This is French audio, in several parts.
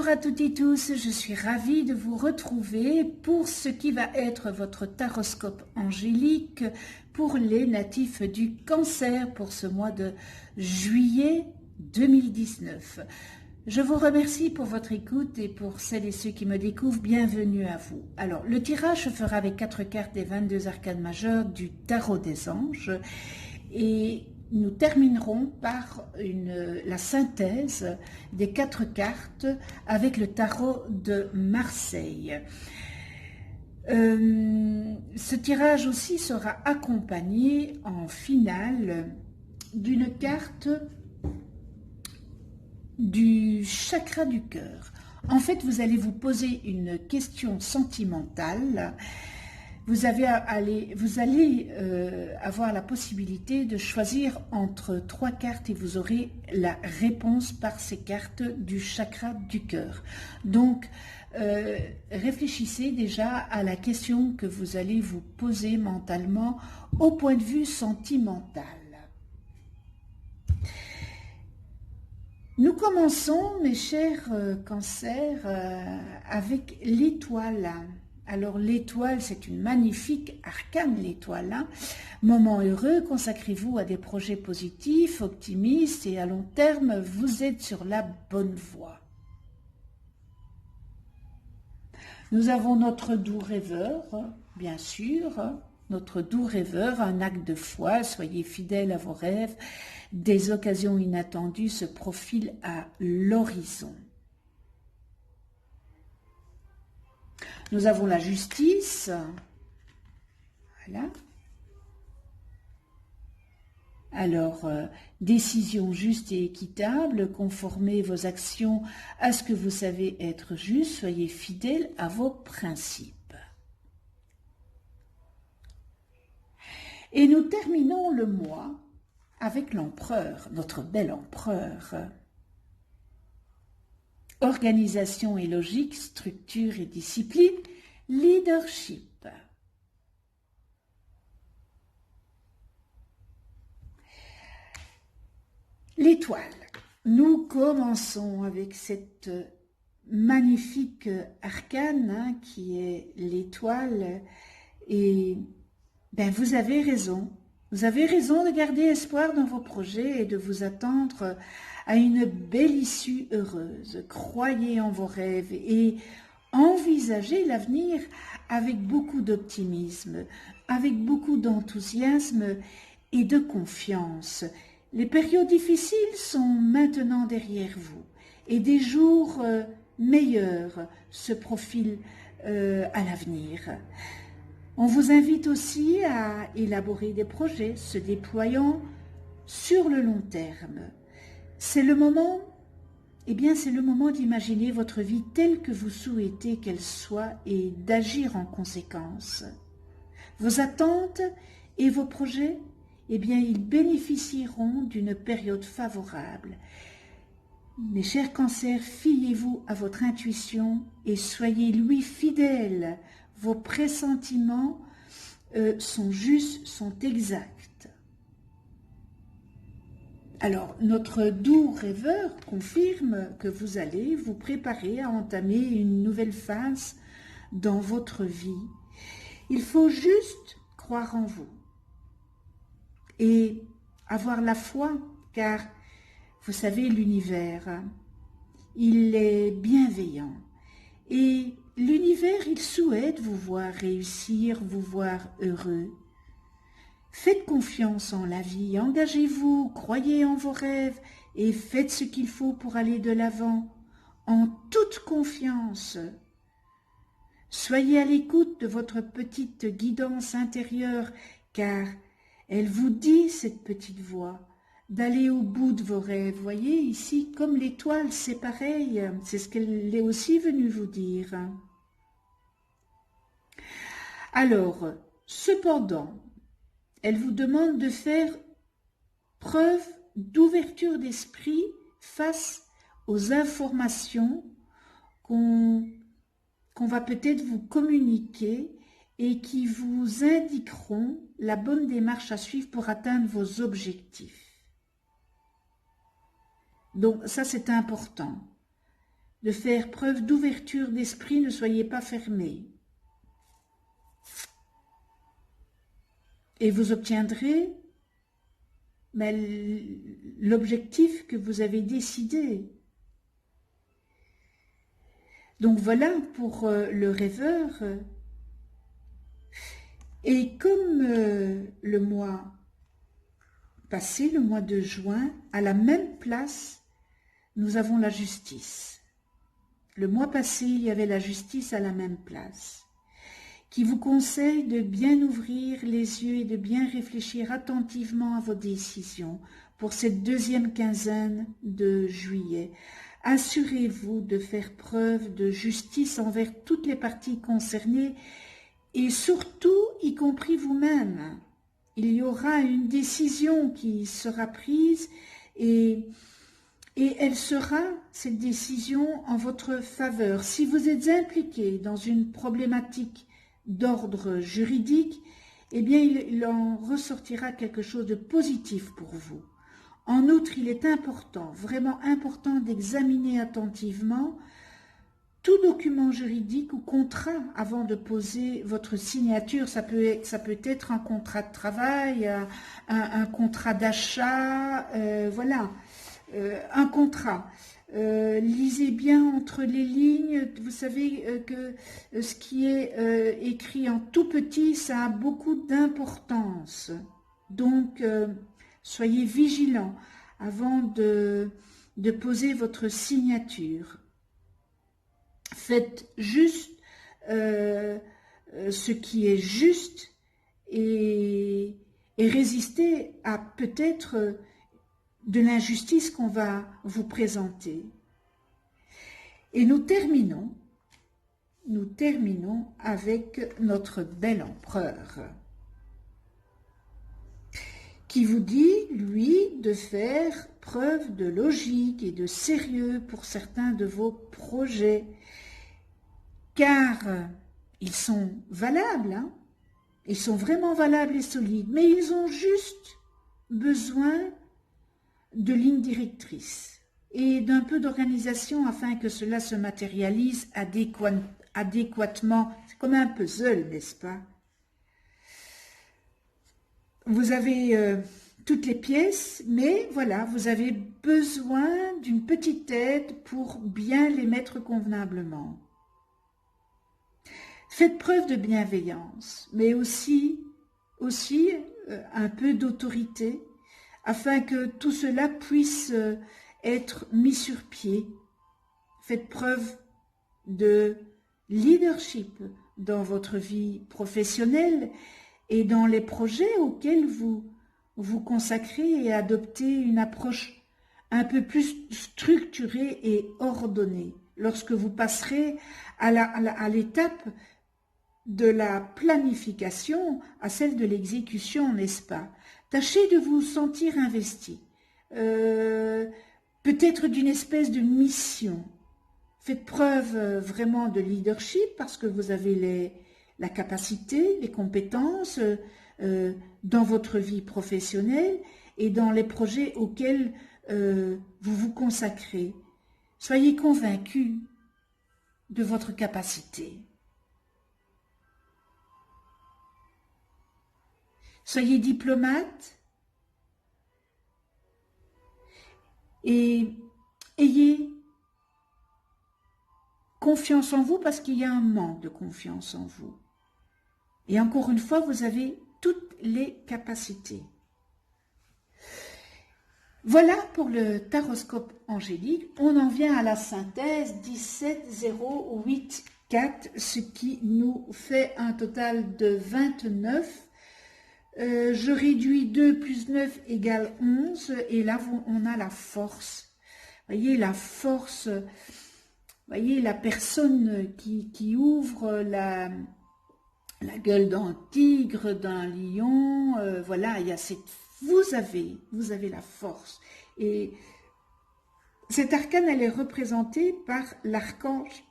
à toutes et tous, je suis ravie de vous retrouver pour ce qui va être votre taroscope angélique pour les natifs du Cancer pour ce mois de juillet 2019. Je vous remercie pour votre écoute et pour celles et ceux qui me découvrent, bienvenue à vous. Alors, le tirage se fera avec 4 cartes des 22 arcanes majeures du Tarot des Anges et nous terminerons par la synthèse des 4 cartes avec le tarot de Marseille. Ce tirage aussi sera accompagné en finale d'une carte du chakra du cœur. En fait, vous allez vous poser une question sentimentale. Vous allez avoir la possibilité de choisir entre 3 cartes et vous aurez la réponse par ces cartes du chakra du cœur. Donc, réfléchissez déjà à la question que vous allez vous poser mentalement au point de vue sentimental. Nous commençons, mes chers cancers, avec l'étoile. Alors l'étoile, c'est une magnifique arcane, l'étoile. Moment heureux, consacrez-vous à des projets positifs, optimistes et à long terme, vous êtes sur la bonne voie. Nous avons notre doux rêveur, bien sûr, notre doux rêveur, un acte de foi, soyez fidèles à vos rêves, des occasions inattendues se profilent à l'horizon. Nous avons la justice, voilà. Alors, décision juste et équitable, conformez vos actions à ce que vous savez être juste, soyez fidèles à vos principes. Et nous terminons le mois avec l'empereur, notre bel empereur. Organisation et logique, structure et discipline, leadership. L'étoile. Nous commençons avec cette magnifique arcane qui est l'étoile et vous avez raison. Vous avez raison de garder espoir dans vos projets et de vous attendre à une belle issue heureuse. Croyez en vos rêves et envisagez l'avenir avec beaucoup d'optimisme, avec beaucoup d'enthousiasme et de confiance. Les périodes difficiles sont maintenant derrière vous et des jours meilleurs se profilent à l'avenir. On vous invite aussi à élaborer des projets se déployant sur le long terme. C'est le moment, c'est le moment d'imaginer votre vie telle que vous souhaitez qu'elle soit et d'agir en conséquence. Vos attentes et vos projets, ils bénéficieront d'une période favorable. Mes chers cancers, fiez-vous à votre intuition et soyez-lui fidèles. Vos pressentiments sont justes, sont exacts. Alors, notre doux rêveur confirme que vous allez vous préparer à entamer une nouvelle phase dans votre vie. Il faut juste croire en vous et avoir la foi, car vous savez, l'univers, il est bienveillant et l'univers, il souhaite vous voir réussir, vous voir heureux. Faites confiance en la vie, engagez-vous, croyez en vos rêves et faites ce qu'il faut pour aller de l'avant, en toute confiance. Soyez à l'écoute de votre petite guidance intérieure, car elle vous dit, cette petite voix, d'aller au bout de vos rêves. Voyez, ici, comme l'étoile, c'est pareil, c'est ce qu'elle est aussi venue vous dire. Alors, cependant, elle vous demande de faire preuve d'ouverture d'esprit face aux informations qu'on va peut-être vous communiquer et qui vous indiqueront la bonne démarche à suivre pour atteindre vos objectifs. Donc ça, c'est important. de faire preuve d'ouverture d'esprit, ne soyez pas fermés. Et vous obtiendrez l'objectif que vous avez décidé. Donc voilà pour le rêveur. Et comme le mois passé, le mois de juin, à la même place, nous avons la justice. Le mois passé, il y avait la justice à la même place, qui vous conseille de bien ouvrir les yeux et de bien réfléchir attentivement à vos décisions pour cette deuxième quinzaine de juillet. Assurez-vous de faire preuve de justice envers toutes les parties concernées et surtout, y compris vous-même. Il y aura une décision qui sera prise et elle sera, cette décision, en votre faveur. Si vous êtes impliqué dans une problématique d'ordre juridique, eh bien, il en ressortira quelque chose de positif pour vous. En outre, il est important, vraiment important, d'examiner attentivement tout document juridique ou contrat avant de poser votre signature. Ça peut être un contrat de travail, un contrat d'achat, voilà, un contrat. Lisez bien entre les lignes. Vous savez que ce qui est écrit en tout petit, ça a beaucoup d'importance. Donc, soyez vigilants avant de poser votre signature. Faites juste ce qui est juste et résistez à peut-être de l'injustice qu'on va vous présenter. Et nous terminons avec notre bel empereur qui vous dit, lui, de faire preuve de logique et de sérieux pour certains de vos projets, car ils sont valables, hein, ils sont vraiment valables et solides, mais ils ont juste besoin de lignes directrices et d'un peu d'organisation afin que cela se matérialise adéquatement. C'est comme un puzzle, n'est-ce pas? Vous avez toutes les pièces, mais voilà, vous avez besoin d'une petite aide pour bien les mettre convenablement. Faites preuve de bienveillance, mais aussi un peu d'autorité, afin que tout cela puisse être mis sur pied. Faites preuve de leadership dans votre vie professionnelle et dans les projets auxquels vous vous consacrez et adoptez une approche un peu plus structurée et ordonnée. Lorsque vous passerez à l'étape de la planification à celle de l'exécution, n'est-ce pas? Tâchez de vous sentir investi, peut-être d'une espèce de mission. Faites preuve vraiment de leadership parce que vous avez la capacité, les compétences dans votre vie professionnelle et dans les projets auxquels vous vous consacrez. Soyez convaincus de votre capacité. Soyez diplomate et ayez confiance en vous parce qu'il y a un manque de confiance en vous. Et encore une fois, vous avez toutes les capacités. Voilà pour le taroscope angélique. On en vient à la synthèse 17-0-8-4, ce qui nous fait un total de 29. Je réduis 2 plus 9 égale 11 et là on a la force. Vous voyez la force, vous voyez la personne qui ouvre la gueule d'un tigre, d'un lion, voilà, il y a vous avez la force. Et cette arcane, elle est représentée par l'archange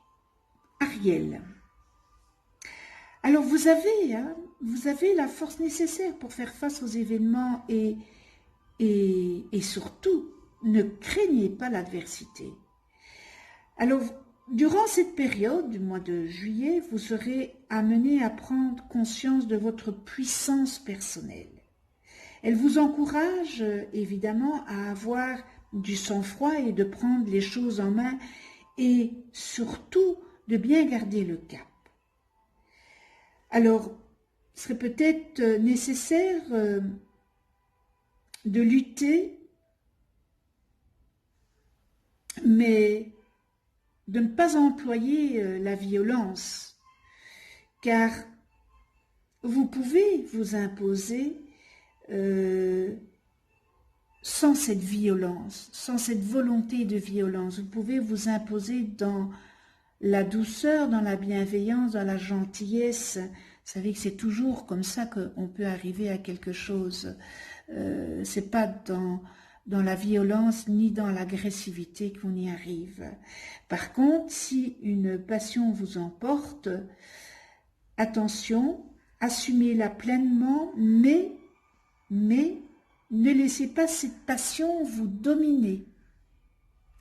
Ariel. Alors vous avez la force nécessaire pour faire face aux événements et surtout, ne craignez pas l'adversité. Alors, durant cette période du mois de juillet, vous serez amené à prendre conscience de votre puissance personnelle. Elle vous encourage évidemment à avoir du sang-froid et de prendre les choses en main et surtout de bien garder le cap. Alors, il serait peut-être nécessaire de lutter, mais de ne pas employer la violence, car vous pouvez vous imposer sans cette violence, sans cette volonté de violence. Vous pouvez vous imposer dans la douceur, dans la bienveillance, dans la gentillesse. Vous savez que c'est toujours comme ça qu'on peut arriver à quelque chose. C'est pas dans la violence ni dans l'agressivité qu'on y arrive. Par contre, si une passion vous emporte, attention, assumez-la pleinement, mais ne laissez pas cette passion vous dominer.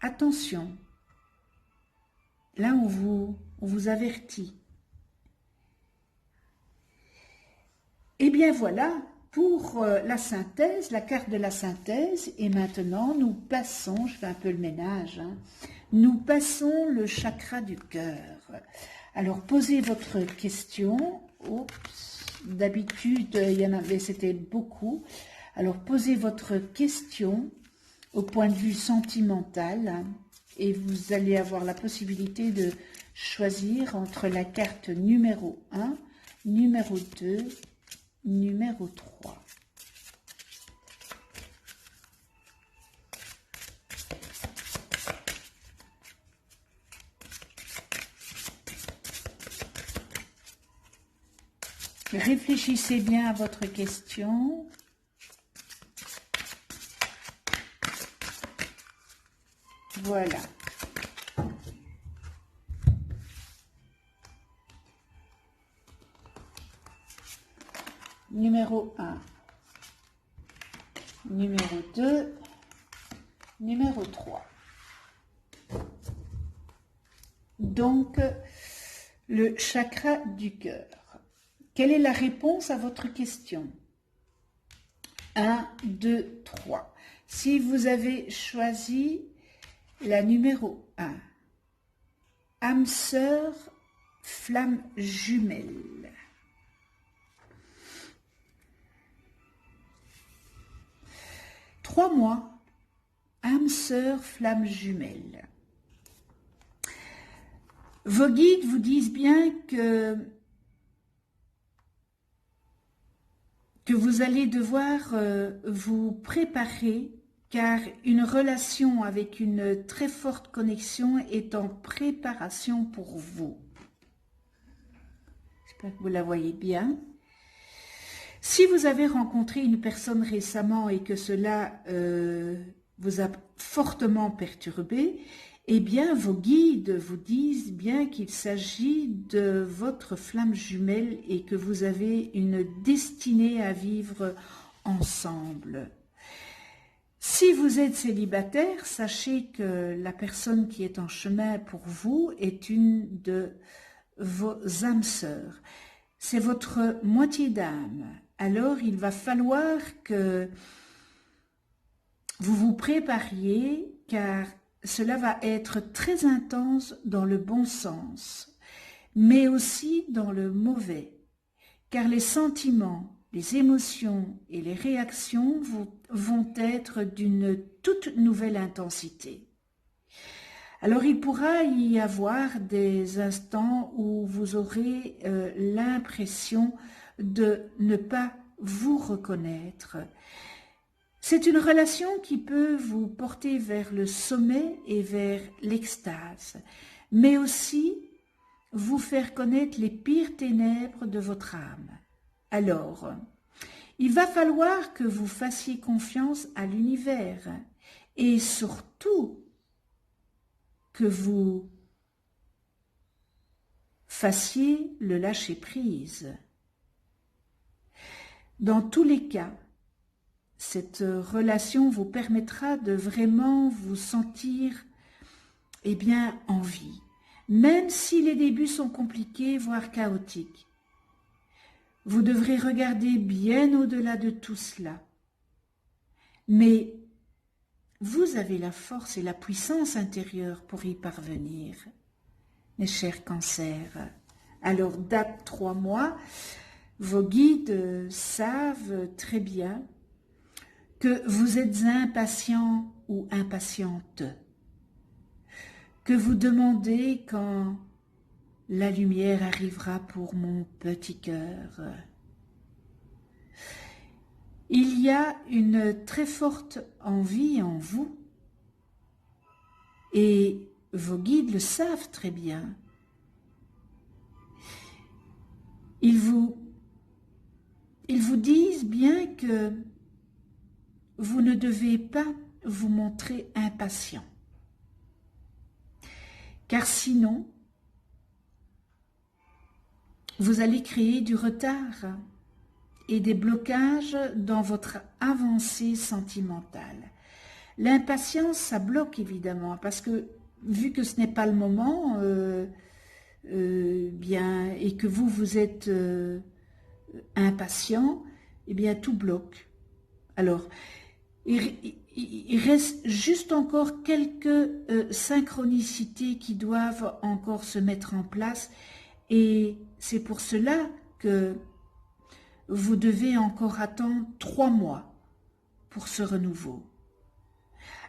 Attention, là on vous avertit. Et bien voilà pour la synthèse, la carte de la synthèse. Et maintenant nous passons, je fais un peu le ménage, nous passons le chakra du cœur. Alors posez votre question. Oups, d'habitude il y en avait, c'était beaucoup. Alors posez votre question au point de vue sentimental et vous allez avoir la possibilité de choisir entre la carte numéro 1, numéro 2, numéro 3. Réfléchissez bien à votre question. Voilà. Numéro 1, numéro 2, numéro 3. Donc, le chakra du cœur. Quelle est la réponse à votre question? 1, 2, 3. Si vous avez choisi la numéro 1, âme sœur, flamme jumelle. Trois mois, âme sœur, flamme jumelle. Vos guides vous disent bien que vous allez devoir vous préparer, car une relation avec une très forte connexion est en préparation pour vous. J'espère que vous la voyez bien. Si vous avez rencontré une personne récemment et que cela vous a fortement perturbé, eh bien vos guides vous disent bien qu'il s'agit de votre flamme jumelle et que vous avez une destinée à vivre ensemble. Si vous êtes célibataire, sachez que la personne qui est en chemin pour vous est une de vos âmes sœurs. C'est votre moitié d'âme. Alors, il va falloir que vous vous prépariez, car cela va être très intense dans le bon sens, mais aussi dans le mauvais, car les sentiments, les émotions et les réactions vont être d'une toute nouvelle intensité. Alors il pourra y avoir des instants où vous aurez l'impression de ne pas vous reconnaître. C'est une relation qui peut vous porter vers le sommet et vers l'extase, mais aussi vous faire connaître les pires ténèbres de votre âme. Alors, il va falloir que vous fassiez confiance à l'univers et surtout que vous fassiez le lâcher-prise. Dans tous les cas, cette relation vous permettra de vraiment vous sentir eh bien, envie. Même si les débuts sont compliqués, voire chaotiques. Vous devrez regarder bien au-delà de tout cela. Mais vous avez la force et la puissance intérieure pour y parvenir, mes chers cancers. Alors, date 3 mois, vos guides savent très bien que vous êtes impatient ou impatiente, que vous demandez quand la lumière arrivera pour mon petit cœur. Il y a une très forte envie en vous et vos guides le savent très bien. Ils vous disent bien que vous ne devez pas vous montrer impatient, car sinon, vous allez créer du retard et des blocages dans votre avancée sentimentale. L'impatience, ça bloque évidemment, parce que vu que ce n'est pas le moment, bien, et que vous êtes impatient, eh bien tout bloque. Alors, il reste juste encore quelques synchronicités qui doivent encore se mettre en place, et c'est pour cela que vous devez encore attendre 3 mois pour ce renouveau.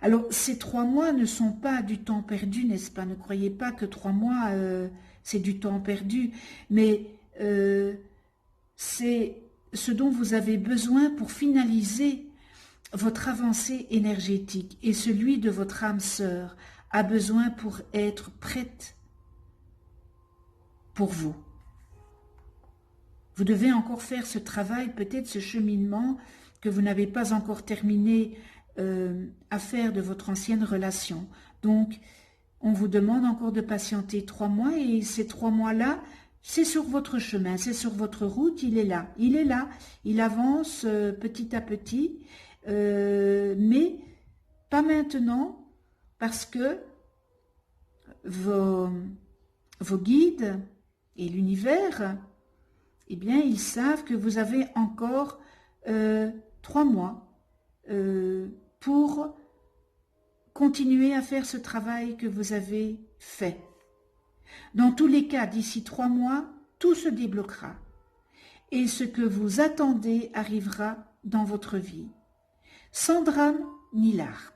Alors, ces 3 mois ne sont pas du temps perdu, n'est-ce pas? Ne croyez pas que 3 mois, c'est du temps perdu, mais c'est ce dont vous avez besoin pour finaliser votre avancée énergétique, et celui de votre âme sœur a besoin pour être prête pour vous. Vous devez encore faire ce travail, peut-être ce cheminement que vous n'avez pas encore terminé à faire de votre ancienne relation. Donc, on vous demande encore de patienter 3 mois, et ces 3 mois-là, c'est sur votre chemin, c'est sur votre route, il est là, il avance petit à petit, mais pas maintenant, parce que vos guides et l'univers, eh bien, ils savent que vous avez encore 3 mois pour continuer à faire ce travail que vous avez fait. Dans tous les cas, d'ici 3 mois, tout se débloquera et ce que vous attendez arrivera dans votre vie, sans drame ni larmes.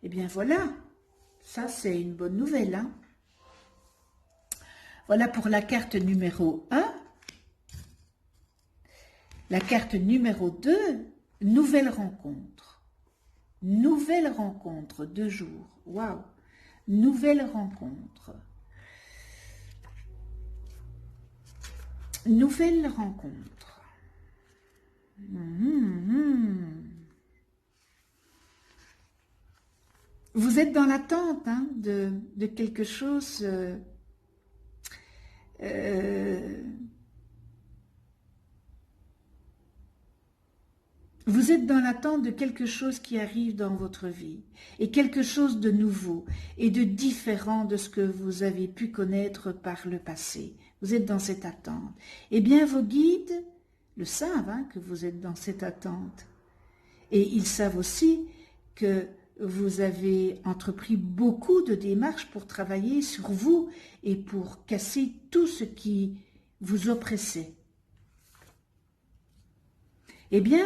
Eh bien voilà, ça c'est une bonne nouvelle, hein? Voilà pour la carte numéro 1. La carte numéro 2, nouvelle rencontre. Nouvelle rencontre, 2 jours. Waouh! Nouvelle rencontre. Nouvelle rencontre. Vous êtes dans l'attente de quelque chose vous êtes dans l'attente de quelque chose qui arrive dans votre vie, et quelque chose de nouveau et de différent de ce que vous avez pu connaître par le passé. Vous êtes dans cette attente. Eh bien, vos guides le savent, que vous êtes dans cette attente. Et ils savent aussi que vous avez entrepris beaucoup de démarches pour travailler sur vous et pour casser tout ce qui vous oppressait. Eh bien,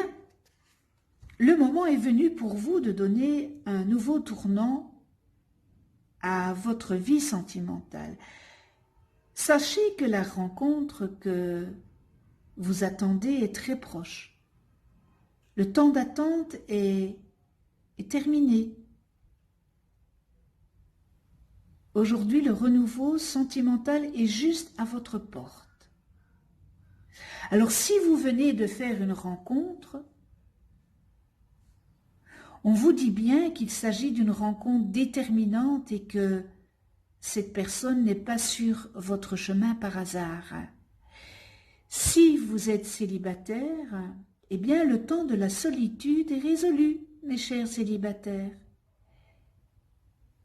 le moment est venu pour vous de donner un nouveau tournant à votre vie sentimentale. Sachez que la rencontre que vous attendez est très proche. Le temps d'attente est terminé. Aujourd'hui, le renouveau sentimental est juste à votre porte. Alors, si vous venez de faire une rencontre, on vous dit bien qu'il s'agit d'une rencontre déterminante et que cette personne n'est pas sur votre chemin par hasard. Si vous êtes célibataire, eh bien le temps de la solitude est résolu, mes chers célibataires.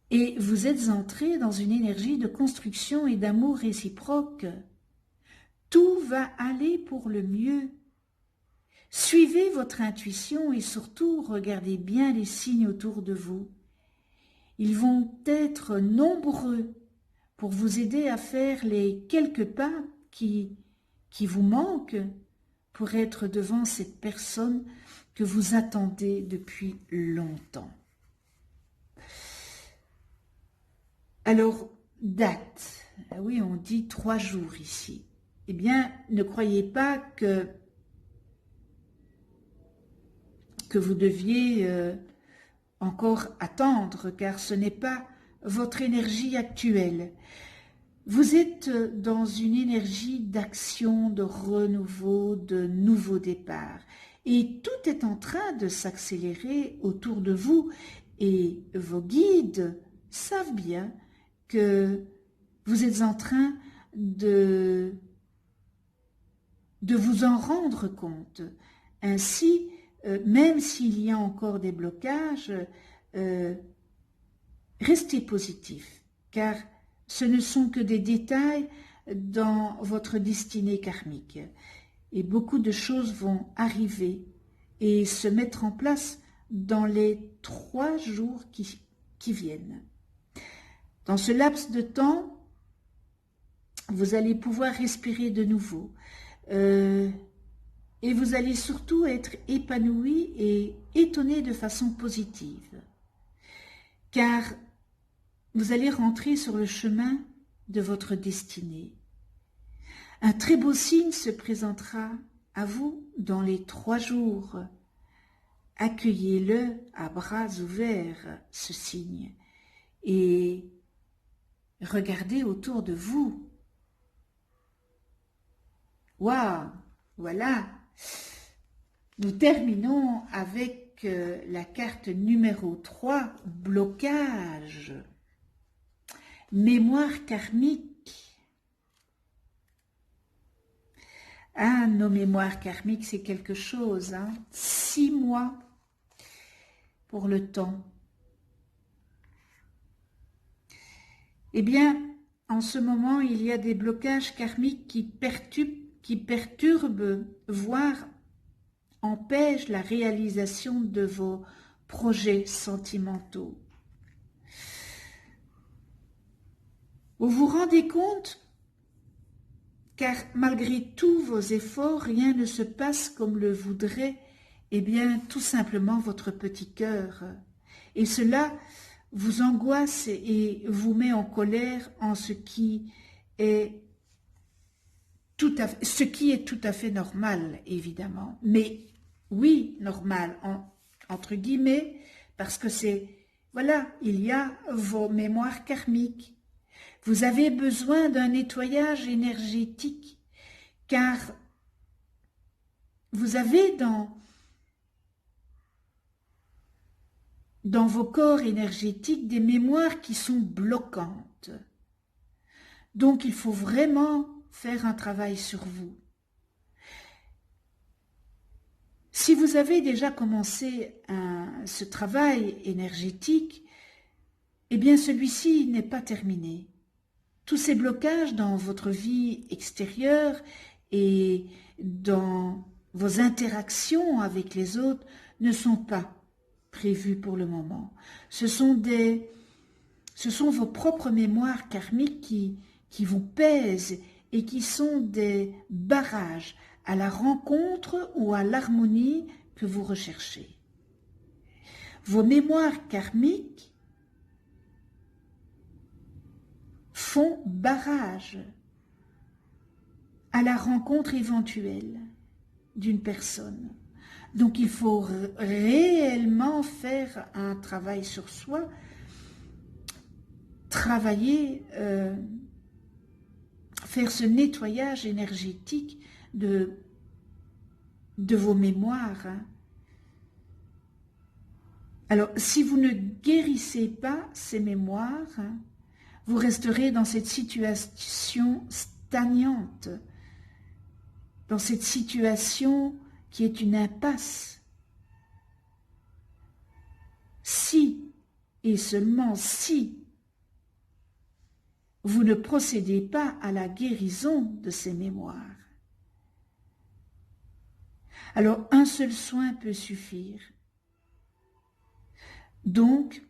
et vous êtes entré dans une énergie de construction et d'amour réciproque. Tout va aller pour le mieux. Suivez votre intuition et surtout regardez bien les signes autour de vous. Ils vont être nombreux pour vous aider à faire les quelques pas qui vous manquent pour être devant cette personne que vous attendez depuis longtemps. Alors, date. Oui, on dit 3 jours ici. Eh bien, ne croyez pas que vous deviez encore attendre, car ce n'est pas votre énergie actuelle. Vous êtes dans une énergie d'action, de renouveau, de nouveau départ. Et tout est en train de s'accélérer autour de vous. Et vos guides savent bien que vous êtes en train de vous en rendre compte. Ainsi, même s'il y a encore des blocages, restez positif, car ce ne sont que des détails dans votre destinée karmique. Et beaucoup de choses vont arriver et se mettre en place dans les 3 jours qui viennent. Dans ce laps de temps, vous allez pouvoir respirer de nouveau. Et vous allez surtout être épanoui et étonné de façon positive. Car vous allez rentrer sur le chemin de votre destinée. Un très beau signe se présentera à vous dans les 3 jours. Accueillez-le à bras ouverts, ce signe, et regardez autour de vous. Waouh, voilà. Nous terminons avec la carte numéro 3, blocage. Mémoire karmique. Ah, nos mémoires karmiques, c'est quelque chose. 6 mois pour le temps. Eh bien, en ce moment, il y a des blocages karmiques qui perturbent, voire empêchent la réalisation de vos projets sentimentaux. Vous vous rendez compte? Car malgré tous vos efforts, rien ne se passe comme le voudrait, eh bien, tout simplement votre petit cœur. Et cela vous angoisse et vous met en colère en ce qui est tout à fait normal, évidemment. Mais oui, normal, entre guillemets, parce que voilà, il y a vos mémoires karmiques. Vous avez besoin d'un nettoyage énergétique, car vous avez dans vos corps énergétiques des mémoires qui sont bloquantes. Donc il faut vraiment faire un travail sur vous. Si vous avez déjà commencé ce travail énergétique, eh bien celui-ci n'est pas terminé. Tous ces blocages dans votre vie extérieure et dans vos interactions avec les autres ne sont pas prévus pour le moment. Ce sont vos propres mémoires karmiques qui vous pèsent et qui sont des barrages à la rencontre ou à l'harmonie que vous recherchez. Vos mémoires karmiques font barrage à la rencontre éventuelle d'une personne. Donc il faut réellement faire un travail sur soi, travailler, faire ce nettoyage énergétique de vos mémoires. Alors, si vous ne guérissez pas ces mémoires, vous resterez dans cette situation stagnante, dans cette situation qui est une impasse. Si et seulement si vous ne procédez pas à la guérison de ces mémoires. Alors, un seul soin peut suffire. Donc,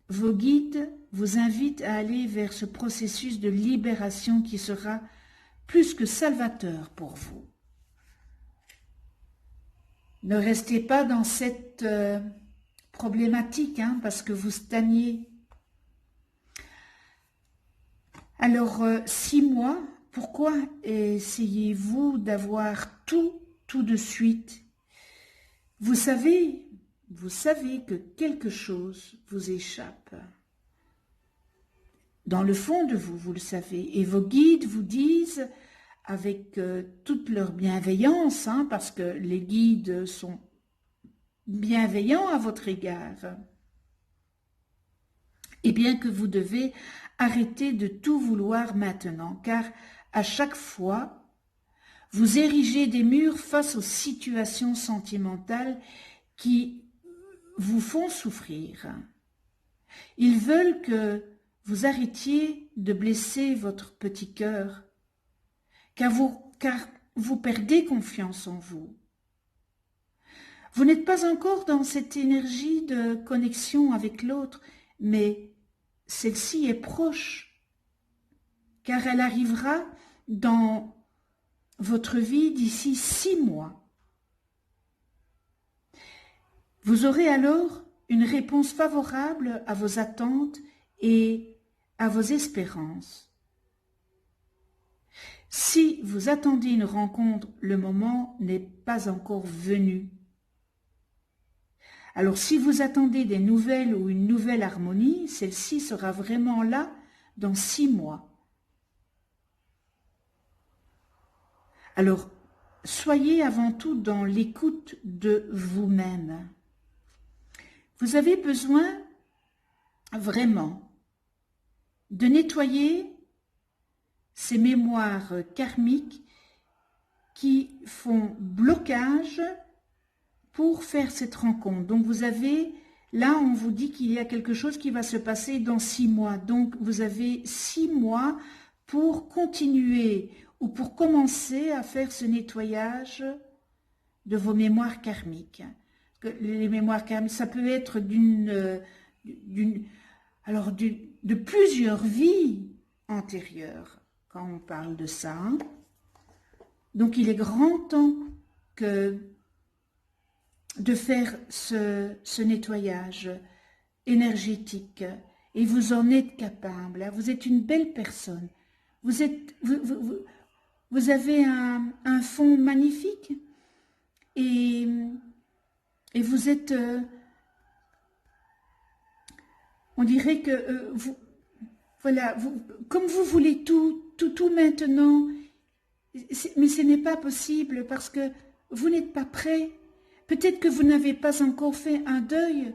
vos guides vous invitent à aller vers ce processus de libération qui sera plus que salvateur pour vous. Ne restez pas dans cette problématique, parce que vous stagnez. Alors, 6 mois, pourquoi essayez-vous d'avoir tout de suite? Vous savez que quelque chose vous échappe. Dans le fond de vous, vous le savez. Et vos guides vous disent, avec toute leur bienveillance, parce que les guides sont bienveillants à votre égard, et bien que vous devez arrêter de tout vouloir maintenant, car à chaque fois, vous érigez des murs face aux situations sentimentales qui vous font souffrir. Ils veulent que vous arrêtiez de blesser votre petit cœur, car vous perdez confiance en vous. Vous n'êtes pas encore dans cette énergie de connexion avec l'autre, mais celle-ci est proche, car elle arrivera dans votre vie d'ici 6 mois. Vous aurez alors une réponse favorable à vos attentes et à vos espérances. Si vous attendez une rencontre, le moment n'est pas encore venu. Alors si vous attendez des nouvelles ou une nouvelle harmonie, celle-ci sera vraiment là dans 6 mois. Alors, soyez avant tout dans l'écoute de vous-même. Vous avez besoin vraiment de nettoyer ces mémoires karmiques qui font blocage pour faire cette rencontre. Donc vous avez, là on vous dit qu'il y a quelque chose qui va se passer dans 6 mois. Donc vous avez 6 mois pour continuer ou pour commencer à faire ce nettoyage de vos mémoires karmiques. Les mémoires karmiques, ça peut être de plusieurs vies antérieures, quand on parle de ça. Donc il est grand temps de faire ce nettoyage énergétique, et vous en êtes capable. Vous êtes une belle personne. Vous avez un fond magnifique, et vous êtes, on dirait que comme vous voulez tout maintenant, mais ce n'est pas possible parce que vous n'êtes pas prêt. Peut-être que vous n'avez pas encore fait un deuil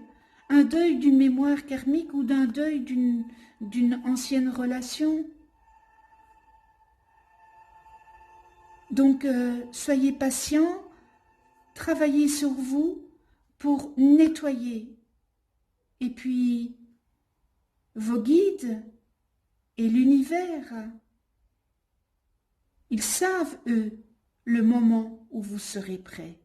d'une mémoire karmique ou d'un deuil d'une ancienne relation. Donc, soyez patient, travaillez sur vous pour nettoyer. Et puis, vos guides et l'univers, ils savent, eux, le moment où vous serez prêts.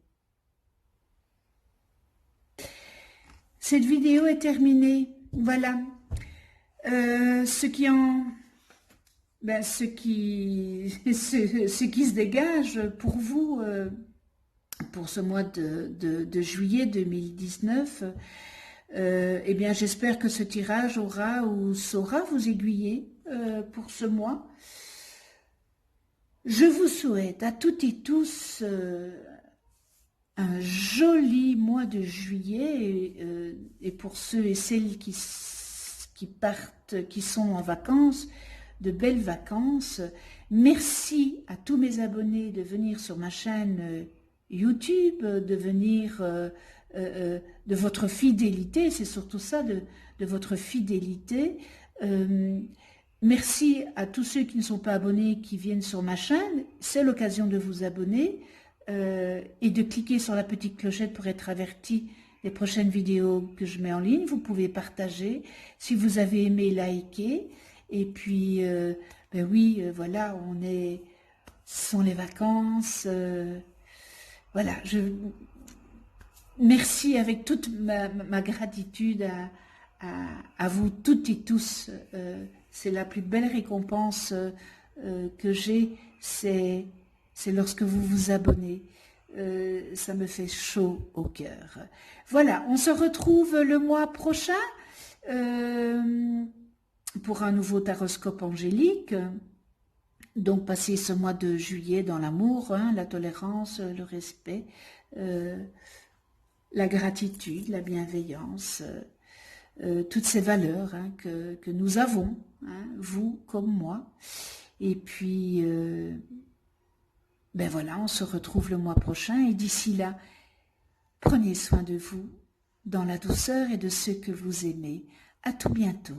Cette vidéo est terminée. Voilà. Ce qui se dégage pour vous, pour ce mois de juillet 2019, eh bien, j'espère que ce tirage aura ou saura vous aiguiller pour ce mois. Je vous souhaite à toutes et tous un joli mois de juillet, et pour ceux et celles qui partent, qui sont en vacances, de belles vacances. Merci à tous mes abonnés de venir sur ma chaîne YouTube, de venir de votre fidélité, c'est surtout ça, de votre fidélité. Merci à tous ceux qui ne sont pas abonnés, qui viennent sur ma chaîne. C'est l'occasion de vous abonner et de cliquer sur la petite clochette pour être averti les prochaines vidéos que je mets en ligne. Vous pouvez partager. Si vous avez aimé, liker. Et puis, ben oui, voilà, ce sont les vacances. Voilà, merci avec toute ma gratitude à vous toutes et tous. C'est la plus belle récompense que j'ai, c'est lorsque vous vous abonnez. Ça me fait chaud au cœur. Voilà, on se retrouve le mois prochain pour un nouveau taroscope angélique. Donc, passez ce mois de juillet dans l'amour, hein, la tolérance, le respect, la gratitude, la bienveillance, toutes ces valeurs hein, que nous avons, hein, vous comme moi. Et puis, ben voilà, on se retrouve le mois prochain. Et d'ici là, prenez soin de vous, dans la douceur et de ceux que vous aimez. À tout bientôt.